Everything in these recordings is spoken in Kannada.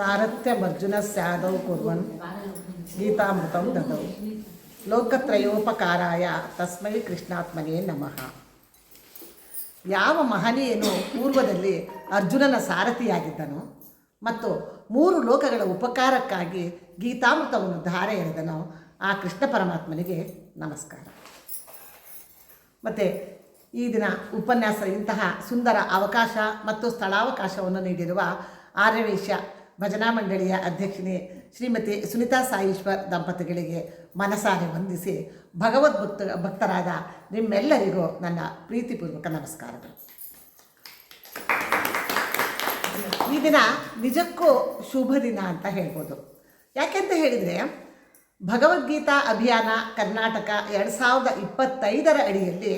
ಸಾರಥ್ಯಮರ್ಜುನಸ್ಯಾದೌ ಕುರ್ವನ್ ಗೀತಾಮೃತಂ ದದೌ ಲೋಕತ್ರಯೋಪಕಾರಾಯ ತಸ್ಮೈ ಕೃಷ್ಣಾತ್ಮನೇ ನಮಃ. ಯಾವ ಮಹನೀಯನು ಪೂರ್ವದಲ್ಲಿ ಅರ್ಜುನನ ಸಾರಥಿಯಾಗಿದ್ದನೋ ಮತ್ತು 3 ಲೋಕಗಳ ಉಪಕಾರಕ್ಕಾಗಿ ಗೀತಾಮೃತವನ್ನು ಧಾರೆ ಎಳೆದನೋ ಆ ಕೃಷ್ಣ ಪರಮಾತ್ಮನಿಗೆ ನಮಸ್ಕಾರ. ಮತ್ತು ಈ ದಿನ ಉಪನ್ಯಾಸ ಇಂತಹ ಸುಂದರ ಅವಕಾಶ ಮತ್ತು ಸ್ಥಳಾವಕಾಶವನ್ನು ನೀಡಿರುವ ಆರ್ಯವೈಶ್ಯ ಭಜನಾ ಮಂಡಳಿಯ ಅಧ್ಯಕ್ಷಿಣಿ ಶ್ರೀಮತಿ ಸುನಿತಾ ಸಾಯೀಶ್ವರ್ ದಂಪತಿಗಳಿಗೆ ಮನಸಾರೆ ವಂದಿಸಿ ಭಕ್ತರಾದ ನಿಮ್ಮೆಲ್ಲರಿಗೂ ನನ್ನ ಪ್ರೀತಿಪೂರ್ವಕ ನಮಸ್ಕಾರಗಳು. ಈ ದಿನ ನಿಜಕ್ಕೂ ಶುಭ ದಿನ ಅಂತ ಹೇಳ್ಬೋದು. ಯಾಕೆಂತ ಹೇಳಿದರೆ ಭಗವದ್ಗೀತಾ ಅಭಿಯಾನ ಕರ್ನಾಟಕ 2025 ಅಡಿಯಲ್ಲಿ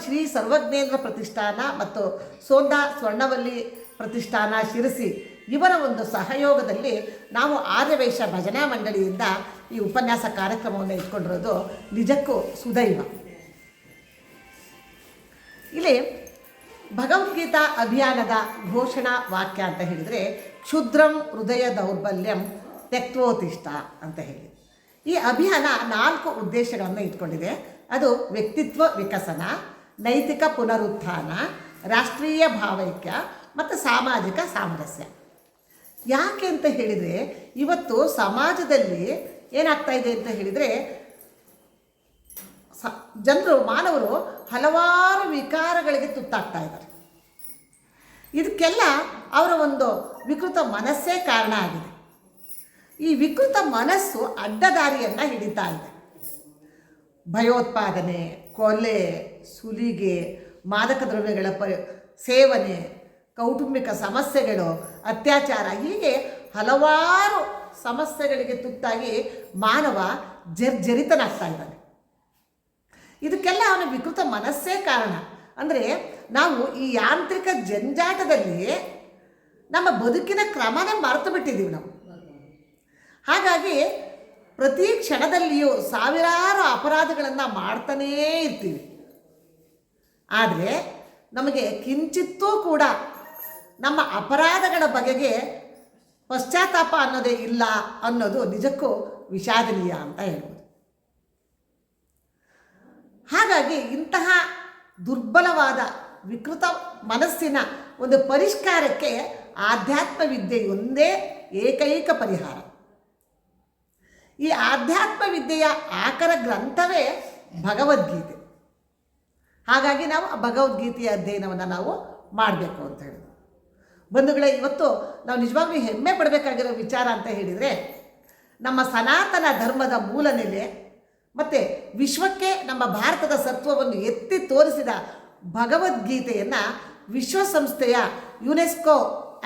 ಶ್ರೀ ಸರ್ವಜ್ಞೇಂದ್ರ ಪ್ರತಿಷ್ಠಾನ ಮತ್ತು ಸೋಂದಾ ಸ್ವರ್ಣವಲ್ಲಿ ಪ್ರತಿಷ್ಠಾನ ಶಿರಸಿ ಇವರ ಒಂದು ಸಹಯೋಗದಲ್ಲಿ ನಾವು ಆರ್ಯವೈಶ್ಯ ಭಜನಾ ಮಂಡಳಿಯಿಂದ ಈ ಉಪನ್ಯಾಸ ಕಾರ್ಯಕ್ರಮವನ್ನು ಇಟ್ಕೊಂಡಿರೋದು ನಿಜಕ್ಕೂ ಸುದೈವ. ಇಲ್ಲಿ ಭಗವದ್ಗೀತಾ ಅಭಿಯಾನದ ಘೋಷಣಾ ವಾಕ್ಯ ಅಂತ ಹೇಳಿದರೆ ಕ್ಷುದ್ರಂ ಹೃದಯ ದೌರ್ಬಲ್ಯಂ ತ್ಯಕ್ತೋತಿಷ್ಠ ಅಂತ ಹೇಳಿ ಈ ಅಭಿಯಾನ 4 ಉದ್ದೇಶಗಳನ್ನು ಇಟ್ಕೊಂಡಿದೆ. ಅದು ವ್ಯಕ್ತಿತ್ವ ವಿಕಸನ, ನೈತಿಕ ಪುನರುತ್ಥಾನ, ರಾಷ್ಟ್ರೀಯ ಭಾವೈಕ್ಯ ಮತ್ತು ಸಾಮಾಜಿಕ ಸಾಮರಸ್ಯ. ಯಾಕೆ ಅಂತ ಹೇಳಿದರೆ ಇವತ್ತು ಸಮಾಜದಲ್ಲಿ ಏನಾಗ್ತಾ ಇದೆ ಅಂತ ಹೇಳಿದರೆ ಮಾನವರು ಹಲವಾರು ವಿಕಾರಗಳಿಗೆ ತುತ್ತಾಗ್ತಾ ಇದ್ದಾರೆ. ಇದಕ್ಕೆಲ್ಲ ಅವರ ಒಂದು ವಿಕೃತ ಮನಸ್ಸೇ ಕಾರಣ ಆಗಿದೆ. ಈ ವಿಕೃತ ಮನಸ್ಸು ಅಡ್ಡದಾರಿಯನ್ನು ಹಿಡಿತಾ ಇದೆ. ಭಯೋತ್ಪಾದನೆ, ಕೊಲೆ, ಸುಲಿಗೆ, ಮಾದಕ ದ್ರವ್ಯಗಳ ಸೇವನೆ, ಕೌಟುಂಬಿಕ ಸಮಸ್ಯೆಗಳು, ಅತ್ಯಾಚಾರ, ಹೀಗೆ ಹಲವಾರು ಸಮಸ್ಯೆಗಳಿಗೆ ತುತ್ತಾಗಿ ಮಾನವ ಜರ್ಜರಿತನಾಗ್ತಾ ಇದ್ದಾನೆ. ಇದಕ್ಕೆಲ್ಲ ಅವನ ವಿಕೃತ ಮನಸ್ಸೇ ಕಾರಣ. ಅಂದರೆ ನಾವು ಈ ಯಾಂತ್ರಿಕ ಜಂಜಾಟದಲ್ಲಿ ನಮ್ಮ ಬದುಕಿನ ಕ್ರಮನೇ ಮರೆತು ಬಿಟ್ಟಿದ್ದೀವಿ ನಾವು. ಹಾಗಾಗಿ ಪ್ರತಿ ಕ್ಷಣದಲ್ಲಿಯೂ ಸಾವಿರಾರು ಅಪರಾಧಗಳನ್ನು ಮಾಡ್ತಾನೇ ಇರ್ತೀವಿ. ಆದರೆ ನಮಗೆ ಕಿಂಚಿತ್ತೂ ಕೂಡ ನಮ್ಮ ಅಪರಾಧಗಳ ಬಗೆಗೆ ಪಶ್ಚಾತ್ತಾಪ ಅನ್ನೋದೇ ಇಲ್ಲ ಅನ್ನೋದು ನಿಜಕ್ಕೂ ವಿಷಾದನೀಯ ಅಂತ ಹೇಳ್ಬೋದು. ಹಾಗಾಗಿ ಇಂತಹ ದುರ್ಬಲವಾದ ವಿಕೃತ ಮನಸ್ಸಿನ ಒಂದು ಪರಿಷ್ಕಾರಕ್ಕೆ ಆಧ್ಯಾತ್ಮ ವಿದ್ಯೆ ಒಂದೇ ಏಕೈಕ ಪರಿಹಾರ. ಈ ಆಧ್ಯಾತ್ಮ ವಿದ್ಯೆಯ ಆಕರ ಗ್ರಂಥವೇ ಭಗವದ್ಗೀತೆ. ಹಾಗಾಗಿ ನಾವು ಭಗವದ್ಗೀತೆಯ ಅಧ್ಯಯನವನ್ನು ನಾವು ಮಾಡಬೇಕು ಅಂತ ಹೇಳಿದ್ರು. ಬಂಧುಗಳೇ, ಇವತ್ತು ನಾವು ನಿಜವಾಗ್ಲೂ ಹೆಮ್ಮೆ ಪಡಬೇಕಾಗಿರೋ ವಿಚಾರ ಅಂತ ಹೇಳಿದರೆ ನಮ್ಮ ಸನಾತನ ಧರ್ಮದ ಮೂಲ ನೆಲೆ ಮತ್ತು ವಿಶ್ವಕ್ಕೆ ನಮ್ಮ ಭಾರತದ ಸತ್ವವನ್ನು ಎತ್ತಿ ತೋರಿಸಿದ ಭಗವದ್ಗೀತೆಯನ್ನು ವಿಶ್ವಸಂಸ್ಥೆಯ ಯುನೆಸ್ಕೋ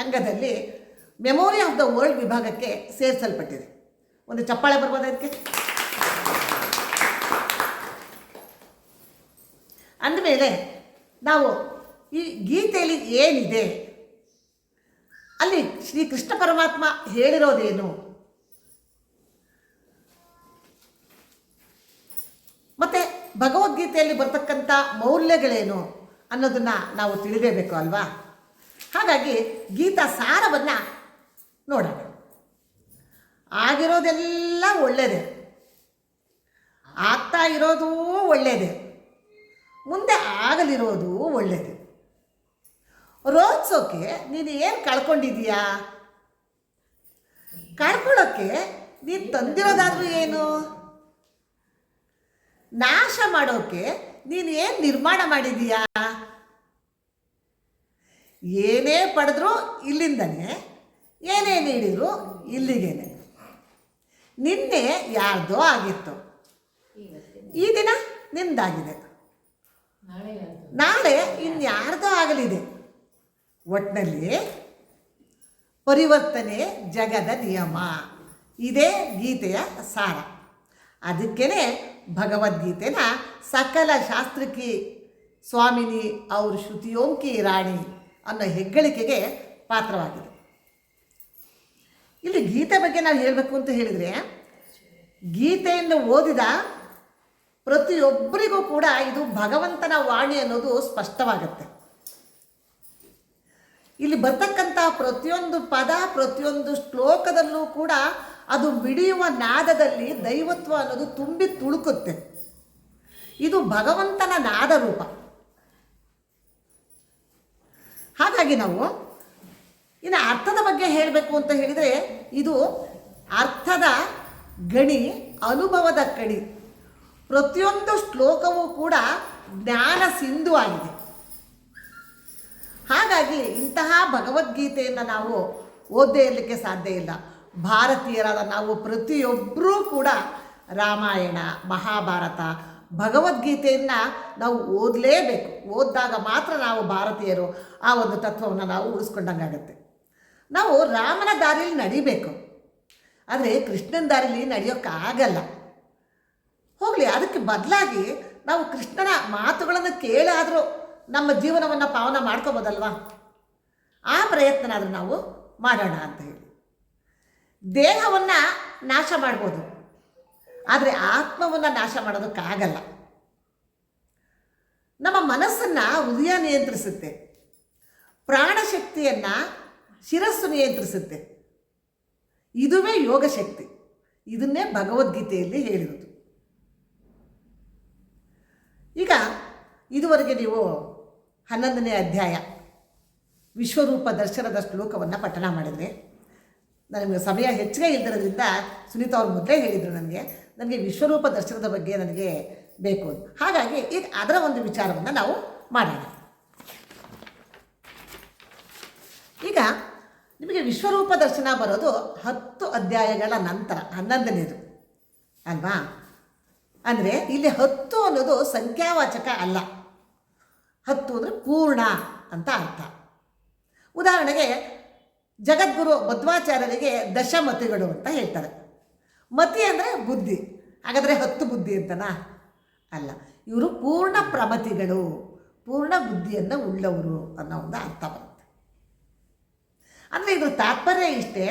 ಅಂಗದಲ್ಲಿ ಮೆಮೊರಿ ಆಫ್ ದ ವರ್ಲ್ಡ್ ವಿಭಾಗಕ್ಕೆ ಸೇರಿಸಲ್ಪಟ್ಟಿದೆ. ಒಂದು ಚಪ್ಪಾಳೆ ಬರ್ಬೋದು ಅದಕ್ಕೆ. ಅಂದಮೇಲೆ ನಾವು ಈ ಗೀತೆಯಲ್ಲಿ ಏನಿದೆ, ಅಲ್ಲಿ ಶ್ರೀ ಕೃಷ್ಣ ಪರಮಾತ್ಮ ಹೇಳಿರೋದೇನು, ಮತ್ತು ಭಗವದ್ಗೀತೆಯಲ್ಲಿ ಬರ್ತಕ್ಕಂಥ ಮೌಲ್ಯಗಳೇನು ಅನ್ನೋದನ್ನು ನಾವು ತಿಳಿದೇಬೇಕು ಅಲ್ವಾ. ಹಾಗಾಗಿ ಗೀತಾ ಸಾರವನ್ನು ನೋಡೋಣ. ಆಗಿರೋದೆಲ್ಲ ಒಳ್ಳೆಯದೇ, ಆಗ್ತಾ ಇರೋದು ಒಳ್ಳೆಯದೇ, ಮುಂದೆ ಆಗಲಿರೋದು ಒಳ್ಳೆಯದು. ರೋಧಿಸೋಕೆ ನೀನು ಏನು ಕಳ್ಕೊಂಡಿದೀಯಾ? ಕಳ್ಕೊಳ್ಳೋಕ್ಕೆ ನೀನು ತಂದಿರೋದಾದ್ರೂ ಏನು? ನಾಶ ಮಾಡೋಕ್ಕೆ ನೀನು ಏನು ನಿರ್ಮಾಣ ಮಾಡಿದೀಯಾ? ಏನೇ ಪಡೆದ್ರೂ ಇಲ್ಲಿಂದನೇ, ಏನೇ ನೀಡಿದ್ರು ಇಲ್ಲಿಗೇನೆ. ನಿನ್ನೆ ಯಾರ್ದೋ ಆಗಿತ್ತು, ಈ ದಿನ ನಿಂದಾಗಿದೆ, ನಾಳೆ ಇನ್ಯಾರ್ದೋ ಆಗಲಿದೆ. ಒಟ್ಟಿನಲ್ಲಿ ಪರಿವರ್ತನೆ ಜಗದ ನಿಯಮ, ಇದೇ ಗೀತೆಯ ಸಾರ. ಅದಕ್ಕೇ ಭಗವದ್ಗೀತೆನ ಸಕಲ ಶಾಸ್ತ್ರಕ್ಕೆ ಸ್ವಾಮಿನಿ ಅವ್ರ ಶ್ರುತಿಯೋಂಕಿ ರಾಣಿ ಅನ್ನೋ ಹೆಗ್ಗಳಿಕೆಗೆ ಪಾತ್ರವಾಗಿದೆ. ಇಲ್ಲಿ ಗೀತೆ ಬಗ್ಗೆ ನಾವು ಹೇಳಬೇಕು ಅಂತ ಹೇಳಿದರೆ, ಗೀತೆಯನ್ನು ಓದಿದ ಪ್ರತಿಯೊಬ್ಬರಿಗೂ ಕೂಡ ಇದು ಭಗವಂತನ ವಾಣಿ ಅನ್ನೋದು ಸ್ಪಷ್ಟವಾಗುತ್ತೆ. ಇಲ್ಲಿ ಬರ್ತಕ್ಕಂಥ ಪ್ರತಿಯೊಂದು ಪದ, ಪ್ರತಿಯೊಂದು ಶ್ಲೋಕದಲ್ಲೂ ಕೂಡ ಅದು ಮಿಡಿಯುವ ನಾದದಲ್ಲಿ ದೈವತ್ವ ಅನ್ನೋದು ತುಂಬಿ ತುಳುಕುತ್ತೆ. ಇದು ಭಗವಂತನ ನಾದ ರೂಪ. ಹಾಗಾಗಿ ನಾವು ಇನ್ನು ಅರ್ಥದ ಬಗ್ಗೆ ಹೇಳಬೇಕು ಅಂತ ಹೇಳಿದರೆ, ಇದು ಅರ್ಥದ ಗಣಿ, ಅನುಭವದ ಕಣಿ. ಪ್ರತಿಯೊಂದು ಶ್ಲೋಕವೂ ಕೂಡ ಜ್ಞಾನ ಸಿಂಧು ಆಗಿದೆ. ಹಾಗಾಗಿ ಇಂತಹ ಭಗವದ್ಗೀತೆಯನ್ನು ನಾವು ಓದದೇ ಇರಲಿಕ್ಕೆ ಸಾಧ್ಯ ಇಲ್ಲ. ಭಾರತೀಯರಾದ ನಾವು ಪ್ರತಿಯೊಬ್ಬರೂ ಕೂಡ ರಾಮಾಯಣ, ಮಹಾಭಾರತ, ಭಗವದ್ಗೀತೆಯನ್ನು ನಾವು ಓದಲೇಬೇಕು. ಓದಿದಾಗ ಮಾತ್ರ ನಾವು ಭಾರತೀಯರು ಆ ಒಂದು ತತ್ವವನ್ನು ನಾವು ಉಳಿಸ್ಕೊಂಡಂಗಾಗತ್ತೆ. ನಾವು ರಾಮನ ದಾರಿಯಲ್ಲಿ ನಡಿಬೇಕು, ಆದರೆ ಕೃಷ್ಣನ ದಾರಿಯಲ್ಲಿ ನಡೆಯೋಕ್ಕಾಗಲ್ಲ. ಹೋಗಲಿ, ಅದಕ್ಕೆ ಬದಲಾಗಿ ನಾವು ಕೃಷ್ಣನ ಮಾತುಗಳನ್ನು ಕೇಳಾದರೂ ನಮ್ಮ ಜೀವನವನ್ನು ಪಾವನ ಮಾಡ್ಕೋಬೋದಲ್ವಾ? ಆ ಪ್ರಯತ್ನನಾದರೂ ನಾವು ಮಾಡೋಣ ಅಂತ ಹೇಳಿ. ದೇಹವನ್ನು ನಾಶ ಮಾಡ್ಬೋದು, ಆದರೆ ಆತ್ಮವನ್ನು ನಾಶ ಮಾಡೋದಕ್ಕಾಗಲ್ಲ. ನಮ್ಮ ಮನಸ್ಸನ್ನು ಹೃದಯ ನಿಯಂತ್ರಿಸುತ್ತೆ, ಪ್ರಾಣಶಕ್ತಿಯನ್ನು ಶಿರಸ್ಸು ನಿಯಂತ್ರಿಸುತ್ತೆ. ಇದುವೇ ಯೋಗ ಶಕ್ತಿ. ಇದನ್ನೇ ಭಗವದ್ಗೀತೆಯಲ್ಲಿ ಹೇಳಿರೋದು. ಈಗ ಇದುವರೆಗೆ ನೀವು 11ನೇ ಅಧ್ಯಾಯ ವಿಶ್ವರೂಪ ದರ್ಶನದ ಶ್ಲೋಕವನ್ನು ಪಠಣ ಮಾಡಿದರೆ, ನನಗೆ ಸಮಯ ಹೆಚ್ಚಿಗೆ ಇಲ್ದಿರೋದ್ರಿಂದ ಸುನೀತಾ ಅವ್ರು ಮೊದಲೇ ಹೇಳಿದರು ನನಗೆ ವಿಶ್ವರೂಪ ದರ್ಶನದ ಬಗ್ಗೆ ನನಗೆ ಬೇಕು. ಹಾಗಾಗಿ ಈಗ ಅದರ ಒಂದು ವಿಚಾರವನ್ನು ನಾವು ಮಾಡೋಣ. ಈಗ ನಿಮಗೆ ವಿಶ್ವರೂಪ ದರ್ಶನ ಬರೋದು 10 ಅಧ್ಯಾಯಗಳ ನಂತರ, 11ನೇದು ಅಲ್ವಾ? ಅಂದರೆ ಇಲ್ಲಿ 10 ಅನ್ನೋದು ಸಂಖ್ಯಾವಾಚಕ ಅಲ್ಲ. 10 ಅಂದರೆ ಪೂರ್ಣ ಅಂತ ಅರ್ಥ. ಉದಾಹರಣೆಗೆ ಜಗದ್ಗುರು ಮಧ್ವಾಚಾರ್ಯರಿಗೆ ದಶಮತಿಗಳು ಅಂತ ಹೇಳ್ತಾರೆ. ಮತಿ ಅಂದರೆ ಬುದ್ಧಿ. ಹಾಗಾದರೆ 10 ಬುದ್ಧಿ ಅಂತನಾ? ಅಲ್ಲ, ಇವರು ಪೂರ್ಣ ಪ್ರಮತಿಗಳು, ಪೂರ್ಣ ಬುದ್ಧಿಯನ್ನು ಉಳ್ಳವರು ಅನ್ನೋ ಒಂದು ಅರ್ಥ ಬರುತ್ತೆ. ಅಂದರೆ ಇದ್ರ ತಾತ್ಪರ್ಯ ಇಷ್ಟೇ,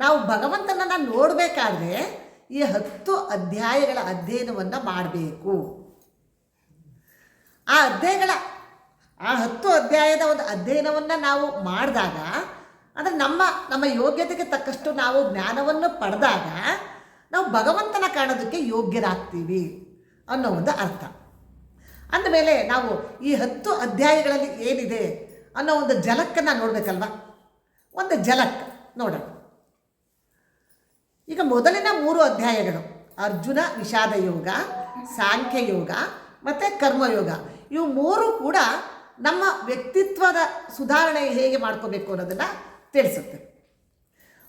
ನಾವು ಭಗವಂತನನ್ನು ನೋಡಬೇಕಾದ್ರೆ ಈ 10 ಅಧ್ಯಾಯಗಳ ಅಧ್ಯಯನವನ್ನು ಮಾಡಬೇಕು. ಆ 10 ಅಧ್ಯಾಯದ ಒಂದು ಅಧ್ಯಯನವನ್ನು ನಾವು ಮಾಡಿದಾಗ, ಅಂದರೆ ನಮ್ಮ ಯೋಗ್ಯತೆಗೆ ತಕ್ಕಷ್ಟು ನಾವು ಜ್ಞಾನವನ್ನು ಪಡೆದಾಗ ನಾವು ಭಗವಂತನ ಕಾಣೋದಕ್ಕೆ ಯೋಗ್ಯರಾಗ್ತೀವಿ ಅನ್ನೋ ಒಂದು ಅರ್ಥ. ಅಂದಮೇಲೆ ನಾವು ಈ 10 ಅಧ್ಯಾಯಗಳಲ್ಲಿ ಏನಿದೆ ಅನ್ನೋ ಒಂದು ಝಲಕ್ಕನ್ನು ನೋಡಬೇಕಲ್ವ? ಒಂದು ಝಲಕ್ ನೋಡೋಣ. ಈಗ ಮೊದಲಿನ 3 ಅಧ್ಯಾಯಗಳು ಅರ್ಜುನ ವಿಷಾದ ಯೋಗ, ಸಾಂಖ್ಯಯೋಗ ಮತ್ತು ಕರ್ಮಯೋಗ, ಇವು 3 ಕೂಡ ನಮ್ಮ ವ್ಯಕ್ತಿತ್ವದ ಸುಧಾರಣೆ ಹೇಗೆ ಮಾಡ್ಕೋಬೇಕು ಅನ್ನೋದನ್ನು ತಿಳಿಸುತ್ತೆ.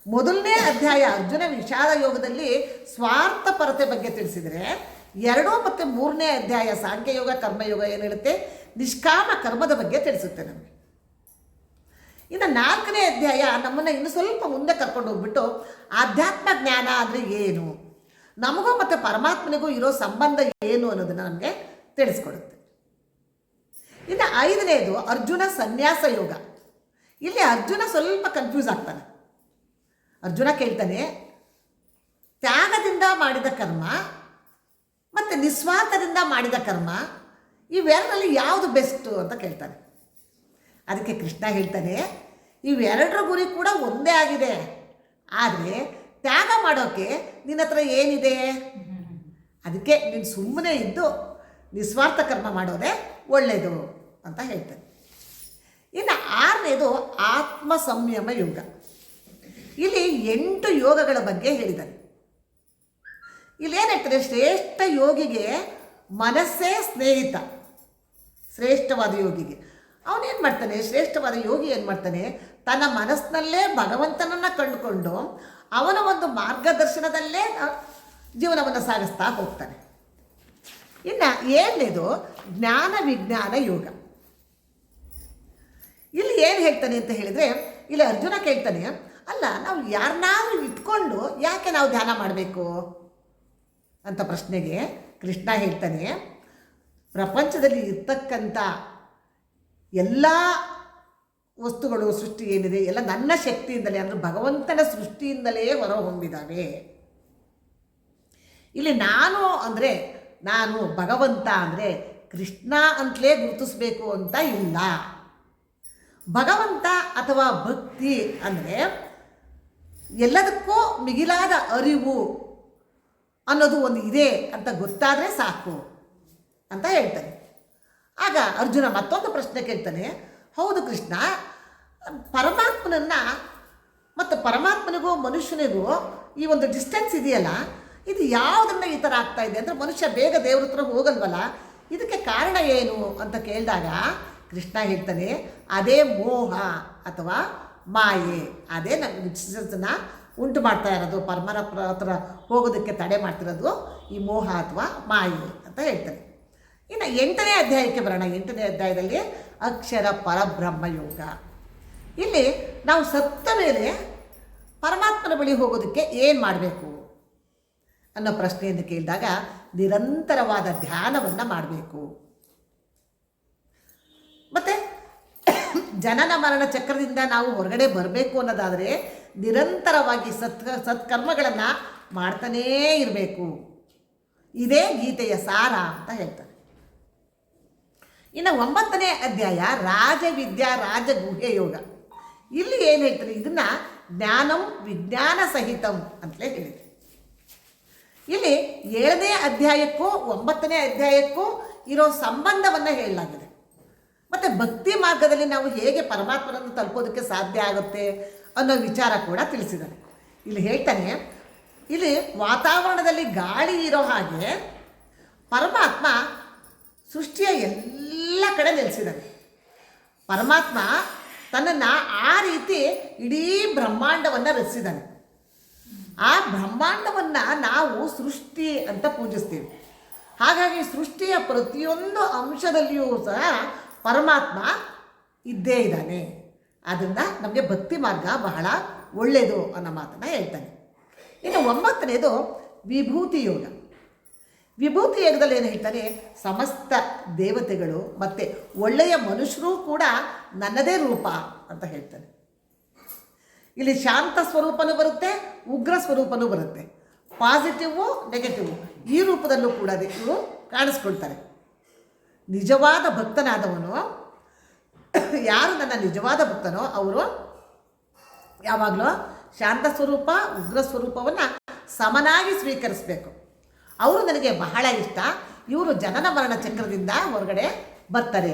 ಮೊದಲನೇ ಅಧ್ಯಾಯ ಅರ್ಜುನ ವಿಷಾದ ಯೋಗದಲ್ಲಿ ಸ್ವಾರ್ಥಪರತೆ ಬಗ್ಗೆ ತಿಳಿಸಿದರೆ, 2 ಮತ್ತು 3ನೇ ಅಧ್ಯಾಯ ಸಾಂಖ್ಯಯೋಗ ಕರ್ಮಯೋಗ ಏನು ಹೇಳುತ್ತೆ? ನಿಷ್ಕಾಮ ಕರ್ಮದ ಬಗ್ಗೆ ತಿಳಿಸುತ್ತೆ ನಮಗೆ. ಇನ್ನು 4ನೇ ಅಧ್ಯಾಯ ನಮ್ಮನ್ನು ಇನ್ನು ಸ್ವಲ್ಪ ಮುಂದೆ ಕರ್ಕೊಂಡು ಹೋಗ್ಬಿಟ್ಟು ಆಧ್ಯಾತ್ಮ ಜ್ಞಾನ ಅಂದರೆ ಏನು, ನಮಗೂ ಮತ್ತು ಪರಮಾತ್ಮನಿಗೂ ಇರೋ ಸಂಬಂಧ ಏನು ಅನ್ನೋದನ್ನು ನಮಗೆ ತಿಳಿಸ್ಕೊಡುತ್ತೆ. ಇನ್ನು 5ನೇದು ಅರ್ಜುನ ಸನ್ಯಾಸ ಯೋಗ. ಇಲ್ಲಿ ಅರ್ಜುನ ಸ್ವಲ್ಪ ಕನ್ಫ್ಯೂಸ್ ಆಗ್ತಾನೆ. ಅರ್ಜುನ ಕೇಳ್ತಾನೆ, ತ್ಯಾಗದಿಂದ ಮಾಡಿದ ಕರ್ಮ ಮತ್ತು ನಿಸ್ವಾರ್ಥದಿಂದ ಮಾಡಿದ ಕರ್ಮ ಇವೆರಡರಲ್ಲಿ ಯಾವುದು ಬೆಸ್ಟು ಅಂತ ಕೇಳ್ತಾನೆ. ಅದಕ್ಕೆ ಕೃಷ್ಣ ಹೇಳ್ತಾನೆ, ಇವೆರಡರ ಗುರಿ ಕೂಡ ಒಂದೇ ಆಗಿದೆ, ಆದರೆ ತ್ಯಾಗ ಮಾಡೋಕ್ಕೆ ನಿನ್ನ ಹತ್ರ ಏನಿದೆ? ಅದಕ್ಕೆ ನೀನು ಸುಮ್ಮನೆ ಇದ್ದು ನಿಸ್ವಾರ್ಥ ಕರ್ಮ ಮಾಡೋದೇ ಒಳ್ಳೆಯದು ಅಂತ ಹೇಳ್ತಾನೆ. ಇನ್ನು 6ನೇದು ಆತ್ಮ ಸಂಯಮ ಯೋಗ. ಇಲ್ಲಿ 8 ಯೋಗಗಳ ಬಗ್ಗೆ ಹೇಳಿದ್ದಾನೆ. ಇಲ್ಲೇನಾಗ್ತದೆ? ಶ್ರೇಷ್ಠ ಯೋಗಿಗೆ ಮನಸ್ಸೇ ಸ್ನೇಹಿತ. ಶ್ರೇಷ್ಠವಾದ ಯೋಗಿಗೆ ಅವನೇನು ಮಾಡ್ತಾನೆ? ಶ್ರೇಷ್ಠವಾದ ಯೋಗಿ ಏನು ಮಾಡ್ತಾನೆ? ತನ್ನ ಮನಸ್ಸಿನಲ್ಲೇ ಭಗವಂತನನ್ನು ಕಂಡುಕೊಂಡು ಅವನ ಒಂದು ಮಾರ್ಗದರ್ಶನದಲ್ಲೇ ಜೀವನವನ್ನು ಸಾಗಿಸ್ತಾ ಹೋಗ್ತಾನೆ. ಇನ್ನು 7ನೇದು ಜ್ಞಾನ ವಿಜ್ಞಾನ ಯೋಗ. ಇಲ್ಲಿ ಏನು ಹೇಳ್ತಾನೆ ಅಂತ ಹೇಳಿದರೆ, ಇಲ್ಲಿ ಅರ್ಜುನ ಕೇಳ್ತಾನೆ, ಅಲ್ಲ ನಾವು ಯಾರನ್ನಾದ್ರೂ ಇಟ್ಕೊಂಡು ಯಾಕೆ ನಾವು ಧ್ಯಾನ ಮಾಡಬೇಕು ಅಂತ ಪ್ರಶ್ನೆಗೆ ಕೃಷ್ಣ ಹೇಳ್ತಾನೆ, ಪ್ರಪಂಚದಲ್ಲಿ ಇರ್ತಕ್ಕಂಥ ಎಲ್ಲ ವಸ್ತುಗಳು ಸೃಷ್ಟಿ ಏನಿದೆ ಎಲ್ಲ ನನ್ನ ಶಕ್ತಿಯಿಂದಲೇ, ಅಂದರೆ ಭಗವಂತನ ಸೃಷ್ಟಿಯಿಂದಲೇ ಹೊರಹೊಮ್ಮಿದ್ದಾವೆ. ಇಲ್ಲಿ ನಾನು ಭಗವಂತ ಅಂದರೆ ಕೃಷ್ಣ ಅಂತಲೇ ಗುರುತಿಸ್ಬೇಕು ಅಂತ ಇಲ್ಲ. ಭಗವಂತ ಅಥವಾ ಭಕ್ತಿ ಅಂದರೆ ಎಲ್ಲದಕ್ಕೂ ಮಿಗಿಲಾದ ಅರಿವು ಅನ್ನೋದು ಒಂದು ಇದೆ ಅಂತ ಗೊತ್ತಾದರೆ ಸಾಕು ಅಂತ ಹೇಳ್ತಾನೆ. ಆಗ ಅರ್ಜುನ ಮತ್ತೊಂದು ಪ್ರಶ್ನೆ ಕೇಳ್ತಾನೆ, ಹೌದು ಕೃಷ್ಣ, ಪರಮಾತ್ಮನನ್ನು ಮತ್ತು ಪರಮಾತ್ಮನಿಗೂ ಮನುಷ್ಯನಿಗೂ ಈ ಒಂದು ಡಿಸ್ಟೆನ್ಸ್ ಇದೆಯಲ್ಲ, ಇದು ಯಾವುದನ್ನ ಈ ಥರ ಆಗ್ತಾ ಇದೆ ಅಂದರೆ ಮನುಷ್ಯ ಬೇಗ ದೇವ್ರ ಹತ್ರ ಹೋಗಲ್ವಲ್ಲ, ಇದಕ್ಕೆ ಕಾರಣ ಏನು ಅಂತ ಕೇಳಿದಾಗ ಕೃಷ್ಣ ಹೇಳ್ತಾನೆ, ಅದೇ ಮೋಹ ಅಥವಾ ಮಾಯೆ, ಅದೇ ನಮ್ಮ ಡಿಸ್ಟೆನ್ಸನ್ನು ಉಂಟು ಮಾಡ್ತಾ ಇರೋದು, ಪರಮರ ಹತ್ರ ಹೋಗೋದಕ್ಕೆ ತಡೆ ಮಾಡ್ತಿರೋದು ಈ ಮೋಹ ಅಥವಾ ಮಾಯೆ ಅಂತ ಹೇಳ್ತಾನೆ. ಇನ್ನು 8ನೇ ಅಧ್ಯಾಯಕ್ಕೆ ಬರೋಣ. 8ನೇ ಅಧ್ಯಾಯದಲ್ಲಿ ಅಕ್ಷರ ಪರಬ್ರಹ್ಮ ಯೋಗ. ಇಲ್ಲಿ ನಾವು ಸತ್ತ ಮೇಲೆ ಪರಮಾತ್ಮನ ಬಳಿ ಹೋಗೋದಕ್ಕೆ ಏನು ಮಾಡಬೇಕು ಅನ್ನೋ ಪ್ರಶ್ನೆಯನ್ನು ಕೇಳಿದಾಗ ನಿರಂತರವಾದ ಧ್ಯಾನವನ್ನು ಮಾಡಬೇಕು. ಮತ್ತು ಜನನ ಮರಣ ಚಕ್ರದಿಂದ ನಾವು ಹೊರಗಡೆ ಬರಬೇಕು ಅನ್ನೋದಾದರೆ ನಿರಂತರವಾಗಿ ಸತ್ಕರ್ಮಗಳನ್ನು ಮಾಡ್ತಾನೇ ಇರಬೇಕು. ಇದೇ ಗೀತೆಯ ಸಾರ ಅಂತ ಹೇಳ್ತಾರೆ. ಇನ್ನು 9ನೇ ಅಧ್ಯಾಯ ರಾಜವಿದ್ಯಾ ರಾಜಗುಹ್ಯ ಯೋಗ. ಇಲ್ಲಿ ಏನು ಹೇಳ್ತಾರೆ, ಇದನ್ನು ಜ್ಞಾನಂ ವಿಜ್ಞಾನ ಸಹಿತಂ ಅಂತಲೇ ಹೇಳಿದೆ. ಇಲ್ಲಿ 7ನೇ ಅಧ್ಯಾಯಕ್ಕೂ 9ನೇ ಅಧ್ಯಾಯಕ್ಕೂ ಇರೋ ಸಂಬಂಧವನ್ನು ಹೇಳಲಾಗಿದೆ. ಮತ್ತು ಭಕ್ತಿ ಮಾರ್ಗದಲ್ಲಿ ನಾವು ಹೇಗೆ ಪರಮಾತ್ಮನನ್ನು ತಲುಪೋದಕ್ಕೆ ಸಾಧ್ಯ ಆಗುತ್ತೆ ಅನ್ನೋ ವಿಚಾರ ಕೂಡ ತಿಳಿಸಿದ್ದಾರೆ. ಇಲ್ಲಿ ಹೇಳ್ತಾನೆ, ಇಲ್ಲಿ ವಾತಾವರಣದಲ್ಲಿ ಗಾಳಿ ಇರೋ ಹಾಗೆ ಪರಮಾತ್ಮ ಸೃಷ್ಟಿಯ ಎಲ್ಲ ಕಡೆ ನೆಲೆಸಿದ್ದಾನೆ. ಪರಮಾತ್ಮ ತನ್ನನ್ನು ಆ ರೀತಿ ಇಡೀ ಬ್ರಹ್ಮಾಂಡವನ್ನು ರಚಿಸಿದ್ದಾನೆ. ಆ ಬ್ರಹ್ಮಾಂಡವನ್ನು ನಾವು ಸೃಷ್ಟಿ ಅಂತ ಪೂಜಿಸ್ತೀವಿ. ಹಾಗಾಗಿ ಸೃಷ್ಟಿಯ ಪ್ರತಿಯೊಂದು ಅಂಶದಲ್ಲಿಯೂ ಸಹ ಪರಮಾತ್ಮ ಇದ್ದೇ ಇದ್ದಾನೆ. ಆದ್ದರಿಂದ ನಮಗೆ ಭಕ್ತಿ ಮಾರ್ಗ ಬಹಳ ಒಳ್ಳೆಯದು ಅನ್ನೋ ಮಾತನ್ನು ಹೇಳ್ತಾನೆ. ಇನ್ನು 9ನೇದು ವಿಭೂತಿ ಯೋಗ. ವಿಭೂತಿ ಯೋಗದಲ್ಲಿ ಏನು ಹೇಳ್ತಾನೆ, ಸಮಸ್ತ ದೇವತೆಗಳು ಮತ್ತು ಒಳ್ಳೆಯ ಮನುಷ್ಯರೂ ಕೂಡ ನನ್ನದೇ ರೂಪ ಅಂತ ಹೇಳ್ತಾನೆ. ಇಲ್ಲಿ ಶಾಂತ ಸ್ವರೂಪನೂ ಬರುತ್ತೆ, ಉಗ್ರ ಸ್ವರೂಪನೂ ಬರುತ್ತೆ, ಪಾಸಿಟಿವು ನೆಗೆಟಿವು ಈ ರೂಪದಲ್ಲೂ ಕೂಡ ಇವರು ಕಾಣಿಸ್ಕೊಳ್ತಾರೆ. ನಿಜವಾದ ಭಕ್ತನಾದವನು, ಯಾರು ನನ್ನ ನಿಜವಾದ ಭಕ್ತನೋ ಅವರು ಯಾವಾಗಲೂ ಶಾಂತ ಸ್ವರೂಪ ಉಗ್ರ ಸ್ವರೂಪವನ್ನು ಸಮನಾಗಿ ಸ್ವೀಕರಿಸಬೇಕು. ಅವರು ನನಗೆ ಬಹಳ ಇಷ್ಟ, ಇವರು ಜನನ ಮರಣ ಚಕ್ರದಿಂದ ಹೊರಗಡೆ ಬರ್ತಾರೆ.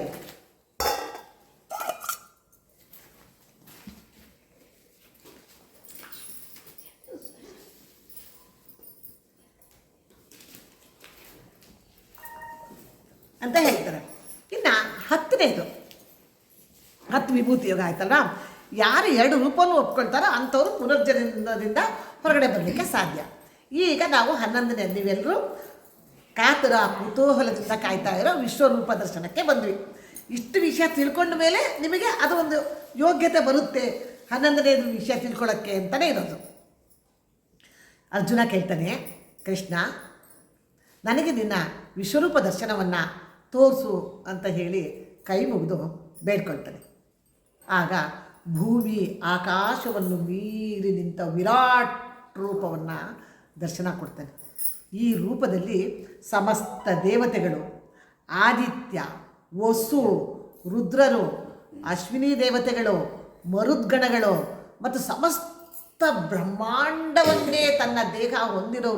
ಅಂತ ಹೇಳ್ತಾರೆ. ಇನ್ನು 10ನೇದು 10 ವಿಭೂತಿ ಯೋಗ ಆಯ್ತಲ್ವ, ಯಾರು 2 ರೂಪವನ್ನು ಒಪ್ಕೊಳ್ತಾರೋ ಅಂಥವ್ರು ಪುನರ್ಜನ್ಮದಿಂದ ಹೊರಗಡೆ ಬರಲಿಕ್ಕೆ ಸಾಧ್ಯ. ಈಗ ನಾವು 11ನೇ, ನೀವೆಲ್ಲರೂ ಕಾತರ ಕುತೂಹಲದಿಂದ ಕಾಯ್ತಾ ಇರೋ ವಿಶ್ವರೂಪ ದರ್ಶನಕ್ಕೆ ಬಂದ್ವಿ. ಇಷ್ಟು ವಿಷಯ ತಿಳ್ಕೊಂಡ ಮೇಲೆ ನಿಮಗೆ ಅದು ಒಂದು ಯೋಗ್ಯತೆ ಬರುತ್ತೆ 11ನೇ ವಿಷಯ ತಿಳ್ಕೊಳ್ಳೋಕ್ಕೆ ಅಂತಲೇ ಇರೋದು. ಅರ್ಜುನ ಕೇಳ್ತಾನೆ, ಕೃಷ್ಣ ನನಗೆ ನಿನ್ನ ವಿಶ್ವರೂಪ ದರ್ಶನವನ್ನು ತೋರಿಸು ಅಂತ ಹೇಳಿ ಕೈ ಮುಗಿದು ಬೇಡ್ಕೊಳ್ತಾನೆ. ಆಗ ಭೂಮಿ ಆಕಾಶವನ್ನು ಮೀರಿ ನಿಂತ ವಿರಾಟ್ ರೂಪವನ್ನು ದರ್ಶನ ಕೊಡ್ತಾನೆ. ಈ ರೂಪದಲ್ಲಿ ಸಮಸ್ತ ದೇವತೆಗಳು, ಆದಿತ್ಯ, ವಸು, ರುದ್ರರು, ಅಶ್ವಿನಿ ದೇವತೆಗಳು, ಮರುದ್ಗಣಗಳು ಮತ್ತು ಸಮಸ್ತ ಬ್ರಹ್ಮಾಂಡವನ್ನೇ ತನ್ನ ದೇಹ ಹೊಂದಿರೋ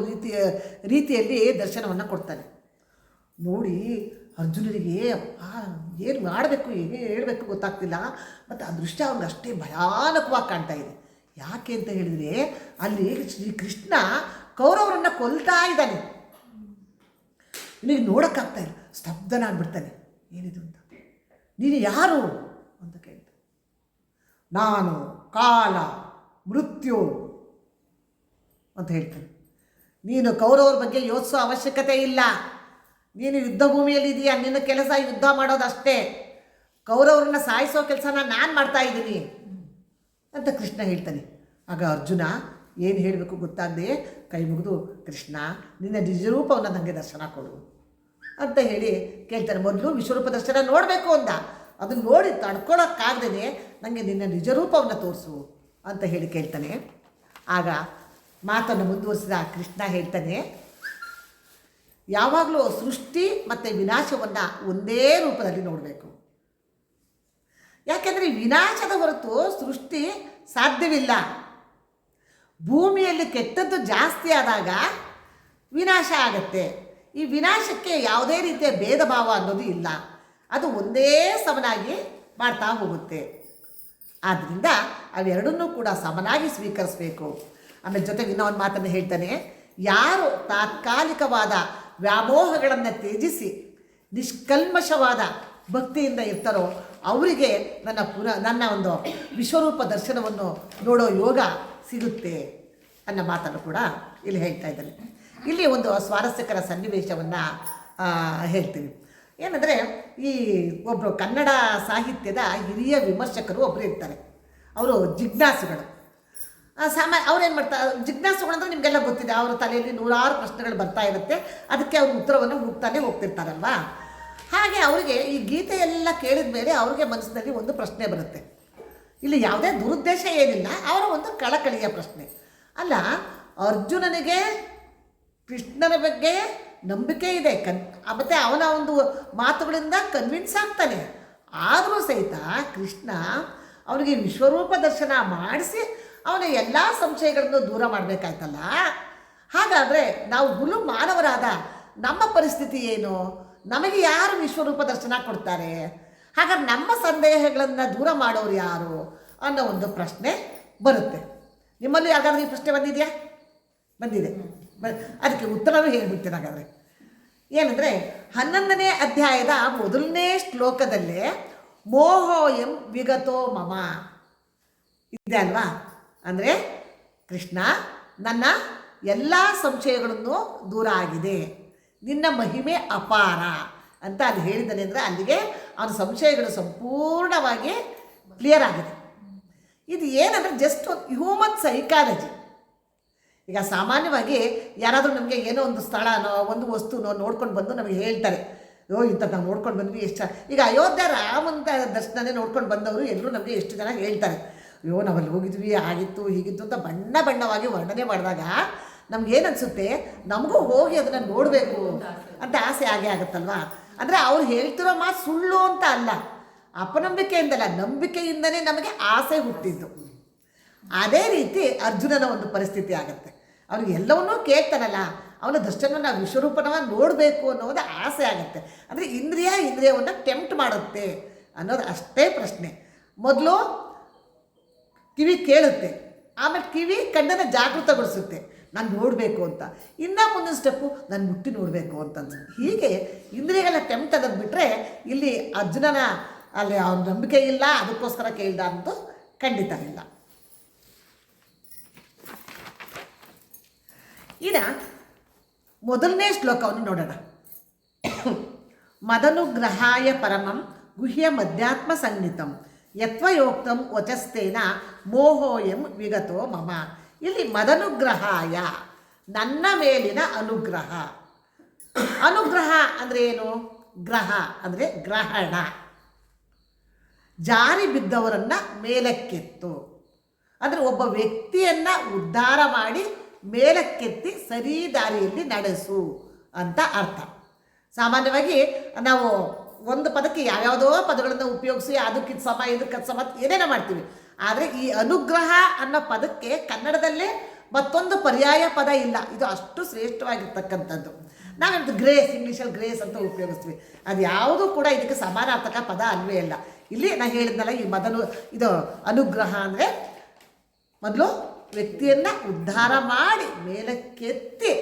ರೀತಿಯಲ್ಲಿ ದರ್ಶನವನ್ನು ಕೊಡ್ತಾನೆ. ನೋಡಿ ಅರ್ಜುನನಿಗೆ ಏನು ಮಾಡಬೇಕು, ಹೇಗೆ ಹೇಳಬೇಕು ಗೊತ್ತಾಗ್ತಿಲ್ಲ. ಮತ್ತು ಆ ದೃಶ್ಯ ಅವ್ನಿಗೆ ಅಷ್ಟೇ ಭಯಾನಕವಾಗಿ ಕಾಣ್ತಾ ಇದೆ. ಯಾಕೆ ಅಂತ ಹೇಳಿದರೆ ಅಲ್ಲಿ ಶ್ರೀ ಕೃಷ್ಣ ಕೌರವರನ್ನು ಕೊಲ್ತಾ ಇದ್ದಾನೆ. ನಿನಗೆ ನೋಡೋಕ್ಕಾಗ್ತಾ ಇಲ್ಲ, ಸ್ತಬ್ಧನಾಗ್ಬಿಡ್ತಾನೆ. ಏನಿದು ಅಂತ, ನೀನು ಯಾರು ಅಂತ ಕೇಳ್ತಾನೆ. ನಾನು ಕಾಲ ಮೃತ್ಯು ಅಂತ ಹೇಳ್ತಾನೆ. ನೀನು ಕೌರವರ ಬಗ್ಗೆ ಯೋಚಿಸೋ ಅವಶ್ಯಕತೆ ಇಲ್ಲ, ನೀನು ಯುದ್ಧ ಭೂಮಿಯಲ್ಲಿ ಇದೆಯಾ, ನಿನ್ನ ಕೆಲಸ ಯುದ್ಧ ಮಾಡೋದಷ್ಟೇ, ಕೌರವರನ್ನ ಸಾಯಿಸೋ ಕೆಲಸನ ನಾನು ಮಾಡ್ತಾ ಇದ್ದೀನಿ ಅಂತ ಕೃಷ್ಣ ಹೇಳ್ತಾನೆ. ಆಗ ಅರ್ಜುನ ಏನು ಹೇಳಬೇಕು ಗೊತ್ತಾಗದೆ ಕೈ ಮುಗಿದು, ಕೃಷ್ಣ ನಿನ್ನ ನಿಜರೂಪವನ್ನು ನನಗೆ ದರ್ಶನ ಕೊಡು ಅಂತ ಹೇಳಿ ಕೇಳ್ತಾನೆ. ಮೊದಲು ವಿಶ್ವರೂಪ ದರ್ಶನ ನೋಡಬೇಕು ಅಂದ, ಅದನ್ನು ನೋಡಿ ತಡ್ಕೊಳ್ಳೋಕ್ಕಾಗ್ದೇ ನನಗೆ ನಿನ್ನ ನಿಜರೂಪವನ್ನು ತೋರಿಸು ಅಂತ ಹೇಳಿ ಕೇಳ್ತಾನೆ. ಆಗ ಮಾತನ್ನು ಮುಂದುವರಿಸಿದ ಕೃಷ್ಣ ಹೇಳ್ತಾನೆ, ಯಾವಾಗಲೂ ಸೃಷ್ಟಿ ಮತ್ತು ವಿನಾಶವನ್ನು ಒಂದೇ ರೂಪದಲ್ಲಿ ನೋಡಬೇಕು. ಯಾಕೆಂದರೆ ವಿನಾಶದ ಹೊರತು ಸೃಷ್ಟಿ ಸಾಧ್ಯವಿಲ್ಲ. ಭೂಮಿಯಲ್ಲಿ ಕೆಟ್ಟದ್ದು ಜಾಸ್ತಿ ಆದಾಗ ವಿನಾಶ ಆಗುತ್ತೆ. ಈ ವಿನಾಶಕ್ಕೆ ಯಾವುದೇ ರೀತಿಯ ಭೇದ ಭಾವ ಅನ್ನೋದು ಇಲ್ಲ, ಅದು ಒಂದೇ ಸಮನಾಗಿ ಮಾಡ್ತಾ ಹೋಗುತ್ತೆ. ಆದ್ದರಿಂದ ಅವೆರಡನ್ನೂ ಕೂಡ ಸಮನಾಗಿ ಸ್ವೀಕರಿಸಬೇಕು. ಆಮೇಲೆ ಜೊತೆಗೆ ಇನ್ನೊಂದು ಮಾತನ್ನು ಹೇಳ್ತಾನೆ, ಯಾರು ತಾತ್ಕಾಲಿಕವಾದ ವ್ಯಾಮೋಹಗಳನ್ನು ತ್ಯಜಿಸಿ ನಿಷ್ಕಲ್ಮಶವಾದ ಭಕ್ತಿಯಿಂದ ಇರ್ತಾರೋ ಅವರಿಗೆ ನನ್ನ ಒಂದು ವಿಶ್ವರೂಪ ದರ್ಶನವನ್ನು ನೋಡೋ ಯೋಗ ಸಿಗುತ್ತೆ ಅನ್ನೋ ಮಾತನ್ನು ಕೂಡ ಇಲ್ಲಿ ಹೇಳ್ತಾ ಇದ್ದಾನೆ. ಇಲ್ಲಿ ಒಂದು ಸ್ವಾರಸ್ಯಕರ ಸನ್ನಿವೇಶವನ್ನು ಹೇಳ್ತೀವಿ. ಏನಂದರೆ, ಈ ಒಬ್ಬರು ಕನ್ನಡ ಸಾಹಿತ್ಯದ ಹಿರಿಯ ವಿಮರ್ಶಕರು ಒಬ್ಬರು ಇರ್ತಾರೆ. ಅವರು ಜಿಜ್ಞಾಸುಗಳು. ಅವ್ರೇನು ಮಾಡ್ತಾರೆ, ಜಿಜ್ಞಾಸುಗಳು ಅಂದರೆ ನಿಮಗೆಲ್ಲ ಗೊತ್ತಿದೆ, ಅವರ ತಲೆಯಲ್ಲಿ ನೂರಾರು ಪ್ರಶ್ನೆಗಳು ಬರ್ತಾ ಇರುತ್ತೆ, ಅದಕ್ಕೆ ಅವ್ರ ಉತ್ತರವನ್ನು ಹುಡುಕ್ತಾನೆ ಹೋಗ್ತಿರ್ತಾರಲ್ವ. ಹಾಗೆ ಅವರಿಗೆ ಈ ಗೀತೆ ಎಲ್ಲ ಕೇಳಿದ ಮೇಲೆ ಅವ್ರಿಗೆ ಮನಸ್ಸಿನಲ್ಲಿ ಒಂದು ಪ್ರಶ್ನೆ ಬರುತ್ತೆ. ಇಲ್ಲಿ ಯಾವುದೇ ದುರುದ್ದೇಶ ಏನಿಲ್ಲ, ಅವರ ಒಂದು ಕಳಕಳಿಯ ಪ್ರಶ್ನೆ. ಅಲ್ಲ, ಅರ್ಜುನನಿಗೆ ಕೃಷ್ಣನ ಬಗ್ಗೆ ನಂಬಿಕೆ ಇದೆ, ಮತ್ತು ಅವನ ಒಂದು ಮಾತುಗಳಿಂದ ಕನ್ವಿನ್ಸ್ ಆಗ್ತಾನೆ. ಆದರೂ ಸಹಿತ ಕೃಷ್ಣ ಅವನಿಗೆ ವಿಶ್ವರೂಪ ದರ್ಶನ ಮಾಡಿಸಿ ಅವನ ಎಲ್ಲ ಸಂಶಯಗಳನ್ನು ದೂರ ಮಾಡಬೇಕಾಯ್ತಲ್ಲ. ಹಾಗಾದರೆ ನಾವು ಹುಲು ಮಾನವರಾದ ನಮ್ಮ ಪರಿಸ್ಥಿತಿ ಏನು? ನಮಗೆ ಯಾರು ವಿಶ್ವರೂಪ ದರ್ಶನ ಕೊಡ್ತಾರೆ? ಹಾಗಾದ್ರೆ ನಮ್ಮ ಸಂದೇಹಗಳನ್ನು ದೂರ ಮಾಡೋರು ಯಾರು ಅನ್ನೋ ಒಂದು ಪ್ರಶ್ನೆ ಬರುತ್ತೆ. ನಿಮ್ಮಲ್ಲಿ ಯಾರಿಗಾದ್ರೂ ಈ ಪ್ರಶ್ನೆ ಬಂದಿದೆಯಾ? ಬಂದಿದೆ. ಅದಕ್ಕೆ ಉತ್ತರವೂ ಹೇಳ್ಬಿಡ್ತೀನಿ. ಹಾಗಾದರೆ ಏನಂದರೆ, 11ನೇ ಅಧ್ಯಾಯದ ಮೊದಲನೇ ಶ್ಲೋಕದಲ್ಲೇ ಮೋಹೋ ಎಂ ವಿಗತೋ ಮಮ ಇದೆ ಅಲ್ವಾ? ಅಂದರೆ ಕೃಷ್ಣ, ನನ್ನ ಎಲ್ಲ ಸಂಶಯಗಳನ್ನು ದೂರ ಆಗಿದೆ, ನಿನ್ನ ಮಹಿಮೆ ಅಪಾರ ಅಂತ ಅಲ್ಲಿ ಹೇಳಿದ್ದಾನೆ. ಅಂದರೆ ಅಲ್ಲಿಗೆ ಅವನ ಸಂಶಯಗಳು ಸಂಪೂರ್ಣವಾಗಿ ಕ್ಲಿಯರ್ ಆಗಿದೆ. ಇದು ಏನಂದರೆ ಜಸ್ಟ್ ಹ್ಯೂಮನ್ ಸೈಕಾಲಜಿ. ಈಗ ಸಾಮಾನ್ಯವಾಗಿ ಯಾರಾದರೂ ನಮಗೆ ಏನೋ ಒಂದು ಸ್ಥಳನೋ ಒಂದು ವಸ್ತುನೋ ನೋಡ್ಕೊಂಡು ಬಂದು ನಮಗೆ ಹೇಳ್ತಾರೆ, ಇಂಥದ್ದು ನಾವು ನೋಡ್ಕೊಂಡು ಬಂದ್ವಿ ಎಷ್ಟು. ಈಗ ಅಯೋಧ್ಯೆ ರಾಮಂತ ದರ್ಶನನೇ ನೋಡ್ಕೊಂಡು ಬಂದವರು ಎಲ್ಲರೂ ನಮಗೆ ಎಷ್ಟು ಜನ ಹೇಳ್ತಾರೆ, ನಾವಲ್ಲಿ ಹೋಗಿದ್ವಿ, ಆಗಿತ್ತು ಹೀಗಿತ್ತು ಅಂತ ಬಣ್ಣ ಬಣ್ಣವಾಗಿ ವರ್ಣನೆ ಮಾಡಿದಾಗ ನಮಗೇನು ಅನಿಸುತ್ತೆ, ನಮಗೂ ಹೋಗಿ ಅದನ್ನು ನೋಡಬೇಕು ಅಂತ ಆಸೆ ಆಗೇ ಆಗುತ್ತಲ್ವ. ಅಂದರೆ ಅವ್ರು ಹೇಳ್ತಿರೋ ಮಾತು ಸುಳ್ಳು ಅಂತ ಅಲ್ಲ, ಅಪನಂಬಿಕೆಯಿಂದಲ್ಲ, ನಂಬಿಕೆಯಿಂದಲೇ ನಮಗೆ ಆಸೆ ಹುಟ್ಟಿದ್ದು. ಅದೇ ರೀತಿ ಅರ್ಜುನನ ಒಂದು ಪರಿಸ್ಥಿತಿ ಆಗುತ್ತೆ. ಅವನಿಗೆ ಎಲ್ಲವನ್ನೂ ಕೇಳ್ತಾನಲ್ಲ, ಅವನ ದರ್ಶನವನ್ನು ವಿಶ್ವರೂಪನವನ್ನು ನೋಡಬೇಕು ಅನ್ನೋದು ಆಸೆ ಆಗುತ್ತೆ. ಅಂದರೆ ಇಂದ್ರಿಯವನ್ನು ಟೆಂಪ್ಟ್ ಮಾಡುತ್ತೆ ಅನ್ನೋದು ಅಷ್ಟೇ ಪ್ರಶ್ನೆ. ಮೊದಲು ಕಿವಿ ಕೇಳುತ್ತೆ, ಆಮೇಲೆ ಕಿವಿ ಕಣ್ಣನ್ನು ಜಾಗೃತಗೊಳಿಸುತ್ತೆ, ನಾನು ನೋಡಬೇಕು ಅಂತ. ಇನ್ನೂ ಮುಂದಿನ ಸ್ಟೆಪ್ಪು ನಾನು ಮುಟ್ಟಿ ನೋಡಬೇಕು ಅಂತ ಅನ್ಸುತ್ತೆ. ಹೀಗೆ ಇಂದ್ರಿಯಗಳ ಟೆಂಪ್ಟ್ ಅನ್ನೋದು ಬಿಟ್ಟರೆ ಇಲ್ಲಿ ಅರ್ಜುನನ ಅಲ್ಲಿ ಅವನ ನಂಬಿಕೆ ಇಲ್ಲ, ಅದಕ್ಕೋಸ್ಕರ ಕೇಳ್ದ ಅಂತೂ ಖಂಡಿತ ಇಲ್ಲ. ಈಗ ಮೊದಲನೇ ಶ್ಲೋಕವನ್ನು ನೋಡೋಣ. ಮದನುಗ್ರಹಾಯ ಪರಮಂ ಗುಹ್ಯ ಮಧ್ಯಾತ್ಮ ಸಂಗೀತಂ ಯತ್ವಯೋಕ್ತಂ ವಚಸ್ತೇನ ಮೋಹೋಯಂ ವಿಗತೋ ಮಮ. ಇಲ್ಲಿ ಮದನುಗ್ರಹಾಯ, ನನ್ನ ಮೇಲಿನ ಅನುಗ್ರಹ. ಅನುಗ್ರಹ ಅಂದರೆ ಏನು? ಗ್ರಹ ಅಂದರೆ ಗ್ರಹಣ. ಜಾರಿ ಬಿದ್ದವರನ್ನು ಮೇಲಕ್ಕೆತ್ತು, ಅಂದರೆ ಒಬ್ಬ ವ್ಯಕ್ತಿಯನ್ನು ಉದ್ಧಾರ ಮಾಡಿ ಮೇಲಕ್ಕೆತ್ತಿ ಸರಿ ದಾರಿಯಲ್ಲಿ ನಡೆಸು ಅಂತ ಅರ್ಥ. ಸಾಮಾನ್ಯವಾಗಿ ನಾವು ಒಂದು ಪದಕ್ಕೆ ಯಾವ್ಯಾವುದೋ ಪದಗಳನ್ನು ಉಪಯೋಗಿಸಿ ಅದಕ್ಕೆ ಸಮ ಇದಕ್ಕೆ ಸಮ ಏನೇನೋ ಮಾಡ್ತೀವಿ. ಆದರೆ ಈ ಅನುಗ್ರಹ ಅನ್ನೋ ಪದಕ್ಕೆ ಕನ್ನಡದಲ್ಲೇ ಮತ್ತೊಂದು ಪರ್ಯಾಯ ಪದ ಇಲ್ಲ. ಇದು ಅಷ್ಟು ಶ್ರೇಷ್ಠವಾಗಿರ್ತಕ್ಕಂಥದ್ದು. ನಾವಂತ ಗ್ರೇಸ್, ಇಂಗ್ಲೀಷಲ್ಲಿ ಗ್ರೇಸ್ ಅಂತ ಉಪಯೋಗಿಸ್ತೀವಿ. ಅದು ಯಾವುದೂ ಕೂಡ ಇದಕ್ಕೆ ಸಮಾನಾರ್ಥಕ ಪದ ಅಲ್ವೇ ಇಲ್ಲ. ಇಲ್ಲಿ ನಾನು ಹೇಳಿದ್ನಲ್ಲ, ಈ ಇದು ಅನುಗ್ರಹ ಅಂದರೆ ಮೊದಲು ವ್ಯಕ್ತಿಯನ್ನು ಉದ್ಧಾರ ಮಾಡಿ ಮೇಲಕ್ಕೆತ್ತಿ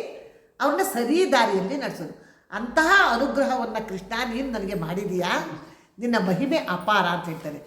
ಅವ್ರನ್ನ ಸರಿ ದಾರಿಯಲ್ಲಿ ನಡೆಸೋದು. ಅಂತಹ ಅನುಗ್ರಹವನ್ನು ಕೃಷ್ಣ ನೀನು ನನಗೆ ಮಾಡಿದೀಯಾ, ನಿನ್ನ ಮಹಿಮೆ ಅಪಾರ ಅಂತ ಹೇಳ್ತಾರೆ.